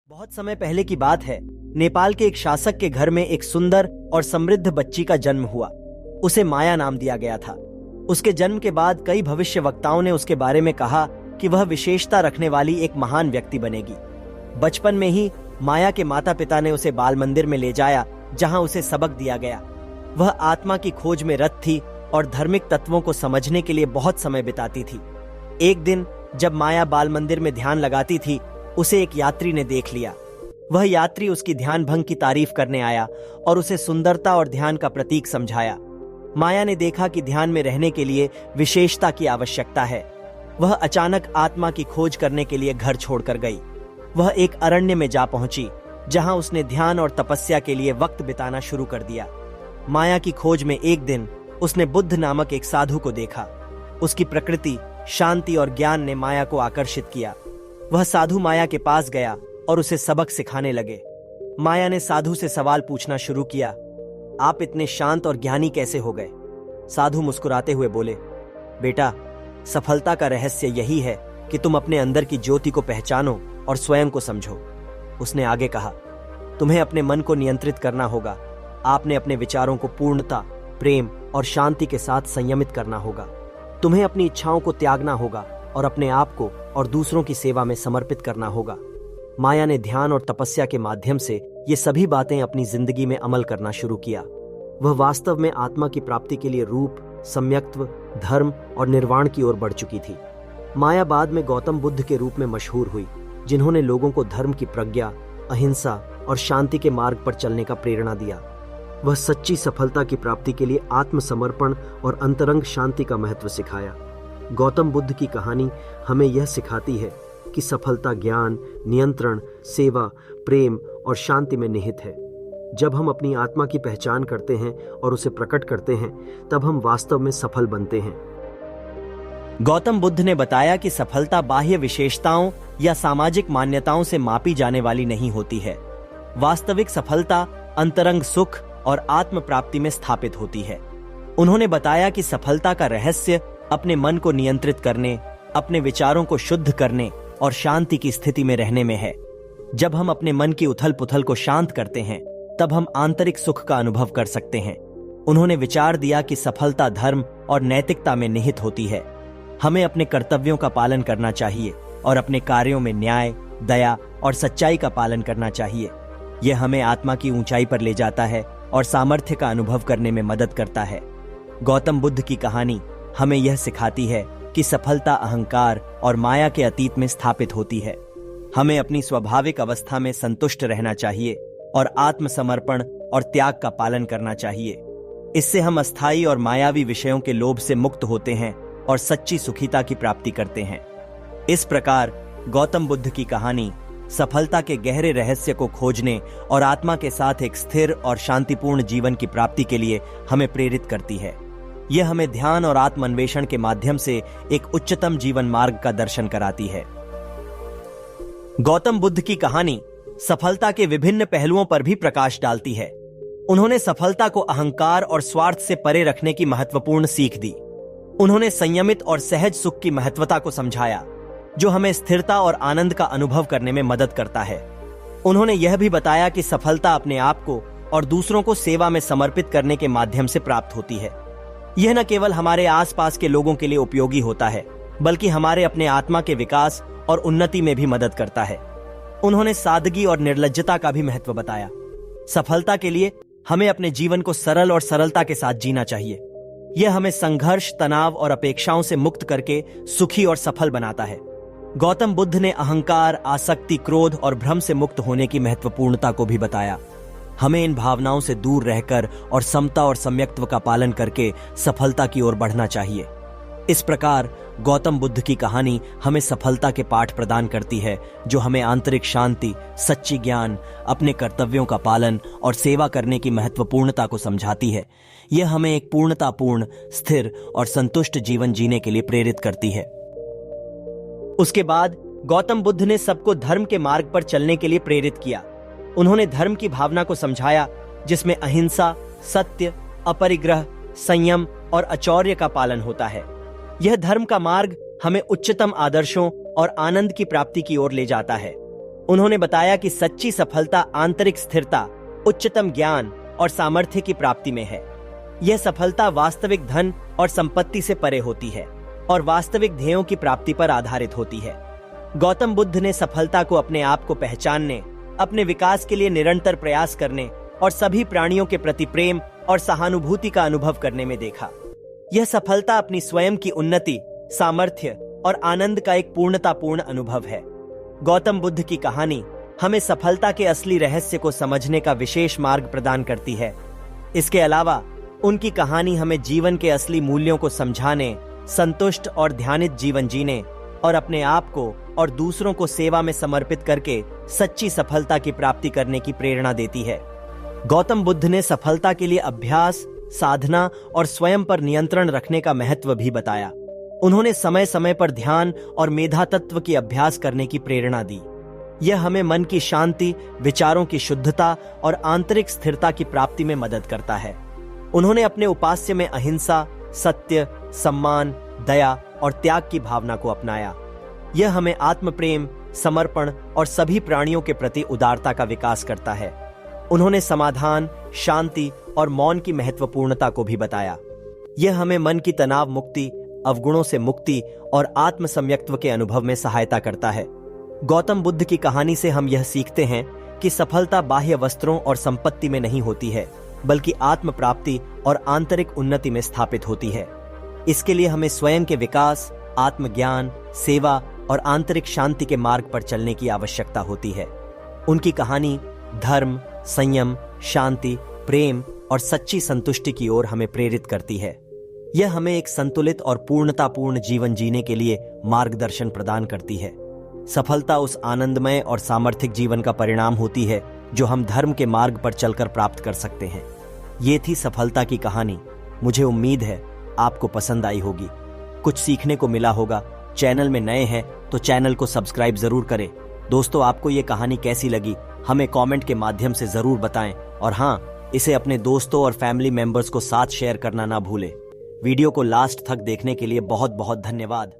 बहुत समय पहले की बात है। नेपाल के एक शासक के घर में एक सुंदर और समृद्ध बच्ची का जन्म हुआ। उसे माया नाम दिया गया था। उसके जन्म के बाद कई भविष्यवक्ताओं ने उसके बारे में कहा कि वह विशेषता रखने वाली एक महान व्यक्ति बनेगी। बचपन में ही माया के माता पिता ने उसे बाल मंदिर में ले जाया, जहां उसे सबक दिया गया। वह आत्मा की खोज में रत थी और धार्मिक तत्वों को समझने के लिए बहुत समय बिताती थी। एक दिन जब माया बाल मंदिर में ध्यान लगाती थी, उसे एक यात्री ने देख लिया। वह यात्री उसकी ध्यान भंग की तारीफ करने आया और उसे सुंदरता और ध्यान का प्रतीक समझाया। माया ने देखा कि ध्यान में रहने के लिए विशेषता की आवश्यकता है। वह अचानक आत्मा की खोज करने के लिए घर छोड़कर गई। वह एक अरण्य में जा पहुंची, जहां उसने ध्यान और तपस्या के लिए वक्त बिताना शुरू कर दिया। माया की खोज में एक दिन उसने बुद्ध नामक एक साधु को देखा। उसकी प्रकृति, शांति और ज्ञान ने माया को आकर्षित किया। वह साधु माया के पास गया और उसे सबक सिखाने लगे। माया ने साधु से सवाल पूछना शुरू किया, आप इतने शांत और ज्ञानी कैसे हो गए? साधु मुस्कुराते हुए बोले, बेटा, सफलता का रहस्य यही है कि तुम अपने अंदर की ज्योति को पहचानो और स्वयं को समझो। उसने आगे कहा, तुम्हें अपने मन को नियंत्रित करना होगा। आपने अपने विचारों को पूर्णता, प्रेम और शांति के साथ संयमित करना होगा। तुम्हें अपनी इच्छाओं को त्यागना होगा और अपने आप को और दूसरों की सेवा में समर्पित करना होगा। माया ने ध्यान और तपस्या के माध्यम से ये सभी बातें अपनी जिंदगी में अमल करना शुरू किया। वह वास्तव में आत्मा की प्राप्ति के लिए रूप, सम्यक्त्व, धर्म और निर्वाण की ओर बढ़ चुकी थी। माया बाद में गौतम बुद्ध के रूप में मशहूर हुई, जिन्होंने लोगों को धर्म की प्रज्ञा, अहिंसा और शांति के मार्ग पर चलने का प्रेरणा दिया। वह सच्ची सफलता की प्राप्ति के लिए आत्मसमर्पण और अंतरंग शांति का महत्व सिखाया। गौतम बुद्ध की कहानी हमें यह सिखाती है कि सफलता ज्ञान, नियंत्रण, सेवा, प्रेम और शांति में निहित है। जब हम अपनी आत्मा की पहचान करते हैं और उसे प्रकट करते हैं, तब हम वास्तव में सफल बनते हैं। गौतम बुद्ध ने बताया कि सफलता बाह्य विशेषताओं या सामाजिक मान्यताओं से मापी जाने वाली नहीं होती है। वास्तविक सफलता अंतरंग सुख और आत्म प्राप्ति में स्थापित होती है। उन्होंने बताया कि सफलता का रहस्य अपने मन को नियंत्रित करने, अपने विचारों को शुद्ध करने और शांति की स्थिति में रहने में है। जब हम अपने मन की उथल पुथल को शांत करते हैं, तब हम आंतरिक सुख का अनुभव कर सकते हैं। उन्होंने विचार दिया कि सफलता धर्म और नैतिकता में निहित होती है। हमें अपने कर्तव्यों का पालन करना चाहिए और अपने कार्यों में न्याय, दया और सच्चाई का पालन करना चाहिए। यह हमें आत्मा की ऊंचाई पर ले जाता है और सामर्थ्य का अनुभव करने में मदद करता है। गौतम बुद्ध की कहानी हमें यह सिखाती है कि सफलता अहंकार और माया के अतीत में स्थापित होती है। हमें अपनी स्वाभाविक अवस्था में संतुष्ट रहना चाहिए और आत्मसमर्पण और त्याग का पालन करना चाहिए। इससे हम अस्थायी और मायावी विषयों के लोभ से मुक्त होते हैं और सच्ची सुखीता की प्राप्ति करते हैं। इस प्रकार गौतम बुद्ध की कहानी सफलता के गहरे रहस्य को खोजने और आत्मा के साथ एक स्थिर और शांतिपूर्ण जीवन की प्राप्ति के लिए हमें प्रेरित करती है। यह हमें ध्यान और आत्मान्वेषण के माध्यम से एक उच्चतम जीवन मार्ग का दर्शन कराती है। गौतम बुद्ध की कहानी सफलता के विभिन्न पहलुओं पर भी प्रकाश डालती है। उन्होंने सफलता को अहंकार और स्वार्थ से परे रखने की महत्वपूर्ण सीख दी। उन्होंने संयमित और सहज सुख की महत्वता को समझाया, जो हमें स्थिरता और आनंद का अनुभव करने में मदद करता है। उन्होंने यह भी बताया कि सफलता अपने आप को और दूसरों को सेवा में समर्पित करने के माध्यम से प्राप्त होती है। यह न केवल हमारे आसपास के लोगों के लिए उपयोगी होता है, बल्कि हमारे अपने आत्मा के विकास और उन्नति में भी मदद करता है। उन्होंने सादगी और निर्लज्जता का भी महत्व बताया। सफलता के लिए हमें अपने जीवन को सरल और सरलता के साथ जीना चाहिए। यह हमें संघर्ष, तनाव और अपेक्षाओं से मुक्त करके सुखी और सफल बनाता है। गौतम बुद्ध ने अहंकार, आसक्ति, क्रोध और भ्रम से मुक्त होने की महत्वपूर्णता को भी बताया। हमें इन भावनाओं से दूर रहकर और समता और सम्यक्त्व का पालन करके सफलता की ओर बढ़ना चाहिए। इस प्रकार गौतम बुद्ध की कहानी हमें सफलता के पाठ प्रदान करती है, जो हमें आंतरिक शांति, सच्ची ज्ञान, अपने कर्तव्यों का पालन और सेवा करने की महत्वपूर्णता को समझाती है। यह हमें एक पूर्णतापूर्ण, स्थिर और संतुष्ट जीवन जीने के लिए प्रेरित करती है। उसके बाद गौतम बुद्ध ने सबको धर्म के मार्ग पर चलने के लिए प्रेरित किया। उन्होंने धर्म की भावना को समझाया, जिसमें अहिंसा, सत्य, अपरिग्रह, संयम और अचौर्य का पालन होता है। यह धर्म का मार्ग हमें उच्चतम आदर्शों और आनंद की प्राप्ति की ओर ले जाता है। उन्होंने बताया कि सच्ची सफलता आंतरिक स्थिरता, उच्चतम ज्ञान और सामर्थ्य की प्राप्ति में है। यह सफलता वास्तविक धन और संपत्ति से परे होती है और वास्तविक ध्येयों की प्राप्ति पर आधारित होती है। गौतम बुद्ध ने सफलता को अपने आप को पहचानने, अपने विकास के लिए निरंतर प्रयास करने और सभी प्राणियों के प्रति प्रेम और सहानुभूति का अनुभव करने में देखा। यह सफलता अपनी स्वयं की उन्नति, सामर्थ्य और आनंद का एक पूर्णतापूर्ण अनुभव है। गौतम बुद्ध की कहानी हमें सफलता के असली रहस्य को समझने का विशेष मार्ग प्रदान करती है। इसके अलावा उनकी कहानी हमें जीवन के असली मूल्यों को समझाने, संतुष्ट और ध्यानित जीवन जीने और अपने आप को और दूसरों को सेवा में समर्पित करके सच्ची सफलता की प्राप्ति करने की प्रेरणा देती है। गौतम बुद्ध ने सफलता के लिए अभ्यास, साधना और स्वयं पर नियंत्रण रखने का महत्व भी बताया। उन्होंने समय समय पर ध्यान और मेधा तत्व की अभ्यास करने की प्रेरणा दी। यह हमें मन की शांति, विचारों की शुद्धता और आंतरिक स्थिरता की प्राप्ति में मदद करता है। उन्होंने अपने उपास्य में अहिंसा, सत्य, सम्मान, दया और त्याग की भावना को अपनाया। यह हमें आत्म प्रेम, समर्पण और सभी प्राणियों के प्रति उदारता का विकास करता है। उन्होंने समाधान, शांति और मौन की महत्वपूर्णता को भी बताया। यह हमें मन की तनाव मुक्ति, अवगुणों से मुक्ति और आत्म सम्यक्त्व के अनुभव में सहायता करता है। गौतम बुद्ध की कहानी से हम यह सीखते हैं कि सफलता बाह्य वस्त्रों और संपत्ति में नहीं होती है, बल्कि आत्म प्राप्ति और आंतरिक उन्नति में स्थापित होती है। इसके लिए हमें स्वयं के विकास, आत्मज्ञान, सेवा और आंतरिक शांति के मार्ग पर चलने की आवश्यकता होती है। उनकी कहानी धर्म, संयम, शांति, प्रेम और सच्ची संतुष्टि की ओर हमें प्रेरित करती है। यह हमें एक संतुलित और पूर्णतापूर्ण जीवन जीने के लिए मार्गदर्शन प्रदान करती है। सफलता उस आनंदमय और सामर्थ्यक जीवन का परिणाम होती है जो हम धर्म के मार्ग पर चलकर प्राप्त कर सकते हैं। ये थी सफलता की कहानी। मुझे उम्मीद है आपको पसंद आई होगी, कुछ सीखने को मिला होगा। चैनल में नए हैं तो चैनल को सब्सक्राइब जरूर करें। दोस्तों, आपको ये कहानी कैसी लगी हमें कमेंट के माध्यम से जरूर बताएं और हाँ, इसे अपने दोस्तों और फैमिली मेंबर्स को साथ शेयर करना ना भूलें। वीडियो को लास्ट तक देखने के लिए बहुत बहुत धन्यवाद।